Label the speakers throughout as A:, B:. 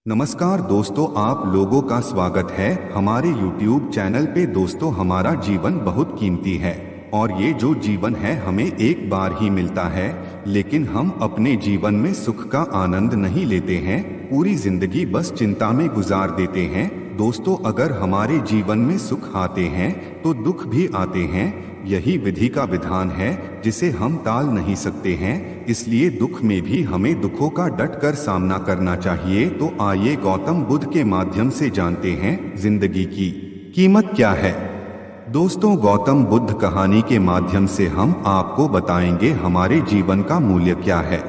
A: नमस्कार दोस्तों, आप लोगों का स्वागत है हमारे YouTube चैनल पे। दोस्तों, हमारा जीवन बहुत कीमती है और ये जो जीवन है हमें एक बार ही मिलता है, लेकिन हम अपने जीवन में सुख का आनंद नहीं लेते हैं, पूरी जिंदगी बस चिंता में गुजार देते हैं। दोस्तों, अगर हमारे जीवन में सुख आते हैं तो दुख भी आते हैं। यही विधि का विधान है जिसे हम टाल नहीं सकते हैं, इसलिए दुख में भी हमें दुखों का डट कर सामना करना चाहिए। तो आइए गौतम बुद्ध के माध्यम से जानते हैं जिंदगी की कीमत क्या है। दोस्तों, गौतम बुद्ध कहानी के माध्यम से हम आपको बताएंगे हमारे जीवन का मूल्य क्या है।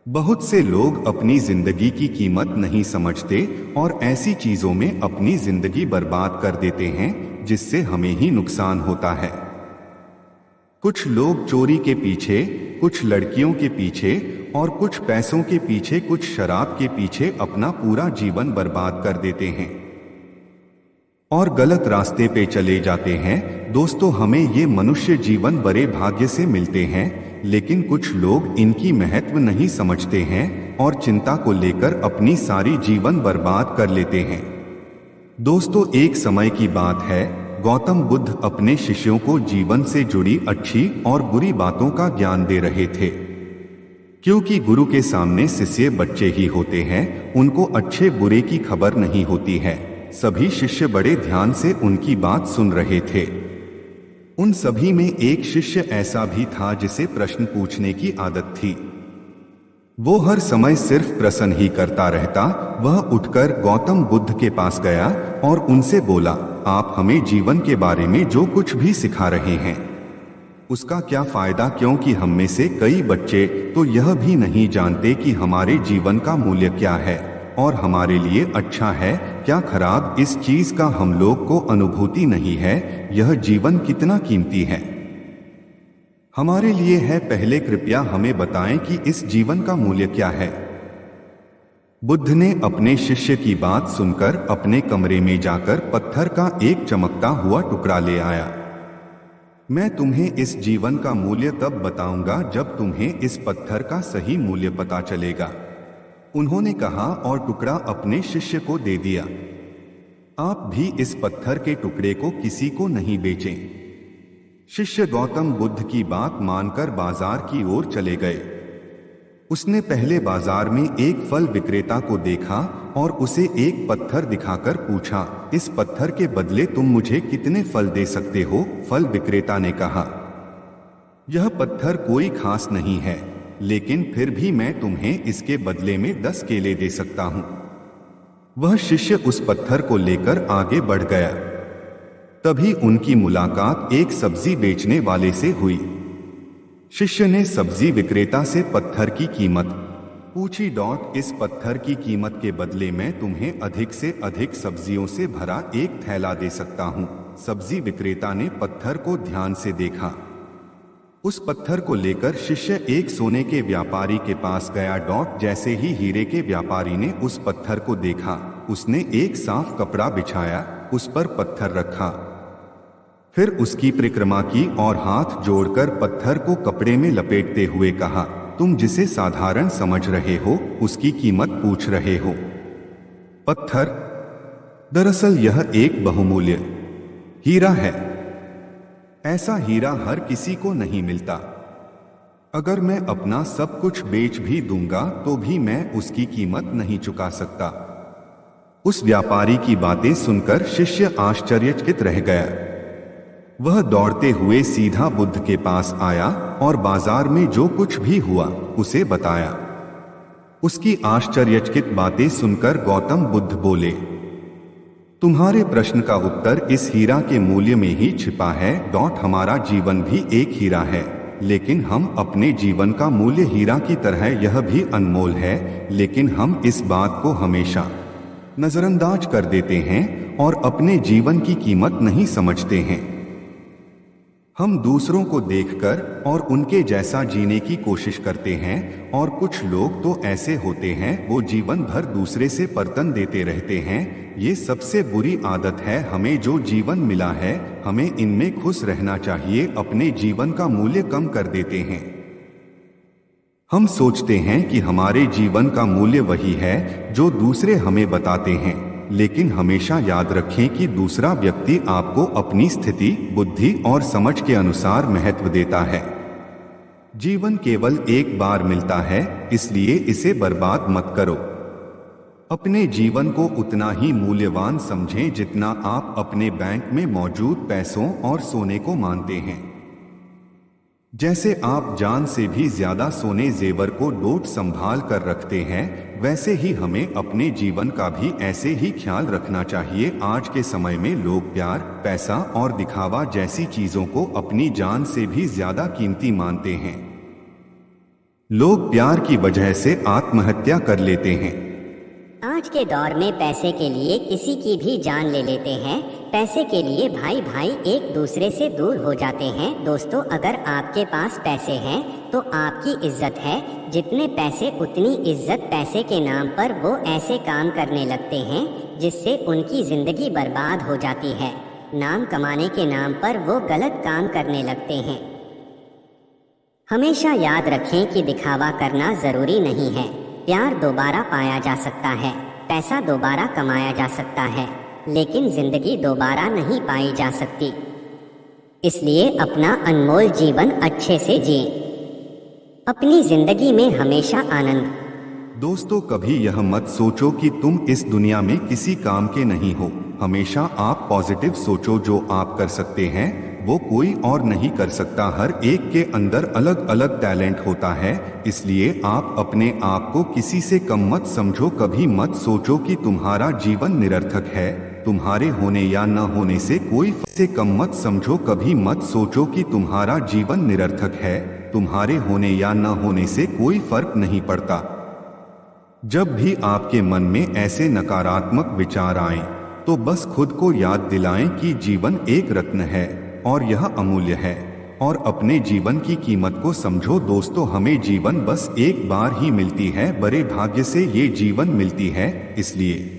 A: बहुत से लोग अपनी जिंदगी की कीमत नहीं समझते और ऐसी चीजों में अपनी जिंदगी बर्बाद कर देते हैं जिससे हमें ही नुकसान होता है। कुछ लोग चोरी के पीछे, कुछ लड़कियों के पीछे और कुछ पैसों के पीछे, कुछ शराब के पीछे अपना पूरा जीवन बर्बाद कर देते हैं और गलत रास्ते पे चले जाते हैं। दोस्तों, हमें ये मनुष्य जीवन बड़े भाग्य से मिलते हैं, लेकिन कुछ लोग इनकी महत्व नहीं समझते हैं और चिंता को लेकर अपनी सारी जीवन बर्बाद कर लेते हैं। दोस्तों, एक समय की बात है, गौतम बुद्ध अपने शिष्यों को जीवन से जुड़ी अच्छी और बुरी बातों का ज्ञान दे रहे थे। क्योंकि गुरु के सामने शिष्य बच्चे ही होते हैं, उनको अच्छे बुरे की खबर नहीं होती है। सभी शिष्य बड़े ध्यान से उनकी बात सुन रहे थे। उन सभी में एक शिष्य ऐसा भी था जिसे प्रश्न पूछने की आदत थी। वो हर समय सिर्फ प्रश्न ही करता रहता। वह उठकर गौतम बुद्ध के पास गया और उनसे बोला, आप हमें जीवन के बारे में जो कुछ भी सिखा रहे हैं उसका क्या फायदा, क्योंकि हम में से कई बच्चे तो यह भी नहीं जानते कि हमारे जीवन का मूल्य क्या है और हमारे लिए अच्छा है क्या खराब। इस चीज का हम लोग को अनुभूति नहीं है, यह जीवन कितना कीमती है हमारे लिए है। पहले कृपया हमें बताएं कि इस जीवन का मूल्य क्या है। बुद्ध ने अपने शिष्य की बात सुनकर अपने कमरे में जाकर पत्थर का एक चमकता हुआ टुकड़ा ले आया। मैं तुम्हें इस जीवन का मूल्य तब बताऊंगा जब तुम्हें इस पत्थर का सही मूल्य पता चलेगा, उन्होंने कहा और टुकड़ा अपने शिष्य को दे दिया। आप भी इस पत्थर के टुकड़े को किसी को नहीं बेचें। शिष्य गौतम बुद्ध की बात मानकर बाजार की ओर चले गए। उसने पहले बाजार में एक फल विक्रेता को देखा और उसे एक पत्थर दिखाकर पूछा, इस पत्थर के बदले तुम मुझे कितने फल दे सकते हो? फल विक्रेता ने कहा, यह पत्थर कोई खास नहीं है, लेकिन फिर भी मैं तुम्हें इसके बदले में 10 केले दे सकता हूं। वह शिष्य उस पत्थर को लेकर आगे बढ़ गया। तभी उनकी मुलाकात एक सब्जी बेचने वाले से हुई। शिष्य ने सब्जी विक्रेता से पत्थर की कीमत पूछी। इस पत्थर की कीमत के बदले मैं तुम्हें अधिक से अधिक सब्जियों से भरा एक थैला दे सकता हूं। सब्जी विक्रेता ने पत्थर को ध्यान से देखा। उस पत्थर को लेकर शिष्य एक सोने के व्यापारी के पास गया। जैसे ही हीरे के व्यापारी ने उस पत्थर को देखा, उसने एक साफ कपड़ा बिछाया, उस पर पत्थर रखा, फिर उसकी परिक्रमा की और हाथ जोड़कर पत्थर को कपड़े में लपेटते हुए कहा, तुम जिसे साधारण समझ रहे हो उसकी कीमत पूछ रहे हो। पत्थर, दरअसल यह एक बहुमूल्य हीरा है। ऐसा हीरा हर किसी को नहीं मिलता। अगर मैं अपना सब कुछ बेच भी दूंगा तो भी मैं उसकी कीमत नहीं चुका सकता। उस व्यापारी की बातें सुनकर शिष्य आश्चर्यचकित रह गया। वह दौड़ते हुए सीधा बुद्ध के पास आया और बाजार में जो कुछ भी हुआ उसे बताया। उसकी आश्चर्यचकित बातें सुनकर गौतम बुद्ध बोले, तुम्हारे प्रश्न का उत्तर इस हीरा के मूल्य में ही छिपा है। हमारा जीवन भी एक हीरा है, लेकिन हम अपने जीवन का मूल्य हीरा की तरह यह भी अनमोल है, लेकिन हम इस बात को हमेशा नजरअंदाज कर देते हैं और अपने जीवन की कीमत नहीं समझते हैं। हम दूसरों को देखकर और उनके जैसा जीने की कोशिश करते हैं और कुछ लोग तो ऐसे होते हैं वो जीवन भर दूसरे से बर्तन देते रहते हैं। ये सबसे बुरी आदत है। हमें जो जीवन मिला है हमें इनमें खुश रहना चाहिए, अपने जीवन का मूल्य कम कर देते हैं। हम सोचते हैं कि हमारे जीवन का मूल्य वही है जो दूसरे हमें बताते हैं, लेकिन हमेशा याद रखें कि दूसरा व्यक्ति आपको अपनी स्थिति, बुद्धि और समझ के अनुसार महत्व देता है। जीवन केवल एक बार मिलता है, इसलिए इसे बर्बाद मत करो। अपने जीवन को उतना ही मूल्यवान समझें जितना आप अपने बैंक में मौजूद पैसों और सोने को मानते हैं। जैसे आप जान से भी ज्यादा सोने जेवर को डोट संभाल कर रखते हैं, वैसे ही हमें अपने जीवन का भी ऐसे ही ख्याल रखना चाहिए। आज के समय में लोग प्यार, पैसा और दिखावा जैसी चीजों को अपनी जान से भी ज्यादा कीमती मानते हैं। लोग प्यार की वजह से आत्महत्या कर लेते हैं।
B: आज के दौर में पैसे के लिए किसी की भी जान ले लेते हैं। पैसे के लिए भाई भाई एक दूसरे से दूर हो जाते हैं। दोस्तों, अगर आपके पास पैसे हैं तो आपकी इज्जत है। जितने पैसे उतनी इज्जत। पैसे के नाम पर वो ऐसे काम करने लगते हैं जिससे उनकी जिंदगी बर्बाद हो जाती है। नाम कमाने के नाम पर वो गलत काम करने लगते हैं। हमेशा याद रखें कि दिखावा करना जरूरी नहीं है। प्यार दोबारा पाया जा सकता है, पैसा दोबारा कमाया जा सकता है, लेकिन जिंदगी दोबारा नहीं पाई जा सकती। इसलिए अपना अनमोल जीवन अच्छे से जिए। अपनी जिंदगी में हमेशा आनंद।
A: दोस्तों, कभी यह मत सोचो कि तुम इस दुनिया में किसी काम के नहीं हो। हमेशा आप पॉजिटिव सोचो। जो आप कर सकते हैं वो कोई और नहीं कर सकता। हर एक के अंदर अलग अलग टैलेंट होता है, इसलिए आप अपने आप को किसी से कम मत समझो। कभी मत सोचो कि तुम्हारा जीवन निरर्थक है। तुम्हारे होने या न होने से कोई से कम मत समझो। कभी मत सोचो कि तुम्हारा जीवन निरर्थक है। तुम्हारे होने या न होने से कोई फर्क नहीं पड़ता। जब भी आपके मन में ऐसे नकारात्मक विचार आएं, तो बस खुद को याद दिलाएं कि जीवन एक रत्न है और यह अमूल्य है, और अपने जीवन की कीमत को समझो। दोस्तों, हमें जीवन बस एक बार ही मिलती है। बड़े भाग्य से ये जीवन मिलती है, इसलिए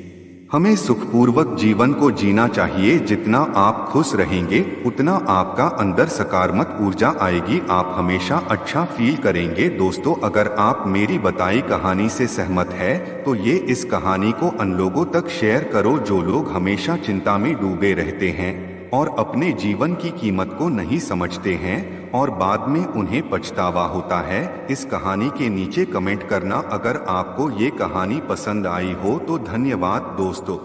A: हमें सुखपूर्वक जीवन को जीना चाहिए। जितना आप खुश रहेंगे उतना आपका अंदर सकारात्मक ऊर्जा आएगी। आप हमेशा अच्छा फील करेंगे। दोस्तों, अगर आप मेरी बताई कहानी से सहमत है तो ये इस कहानी को उन लोगों तक शेयर करो जो लोग हमेशा चिंता में डूबे रहते हैं और अपने जीवन की कीमत को नहीं समझते हैं और बाद में उन्हें पछतावा होता है। इस कहानी के नीचे कमेंट करना अगर आपको ये कहानी पसंद आई हो तो। धन्यवाद दोस्तों।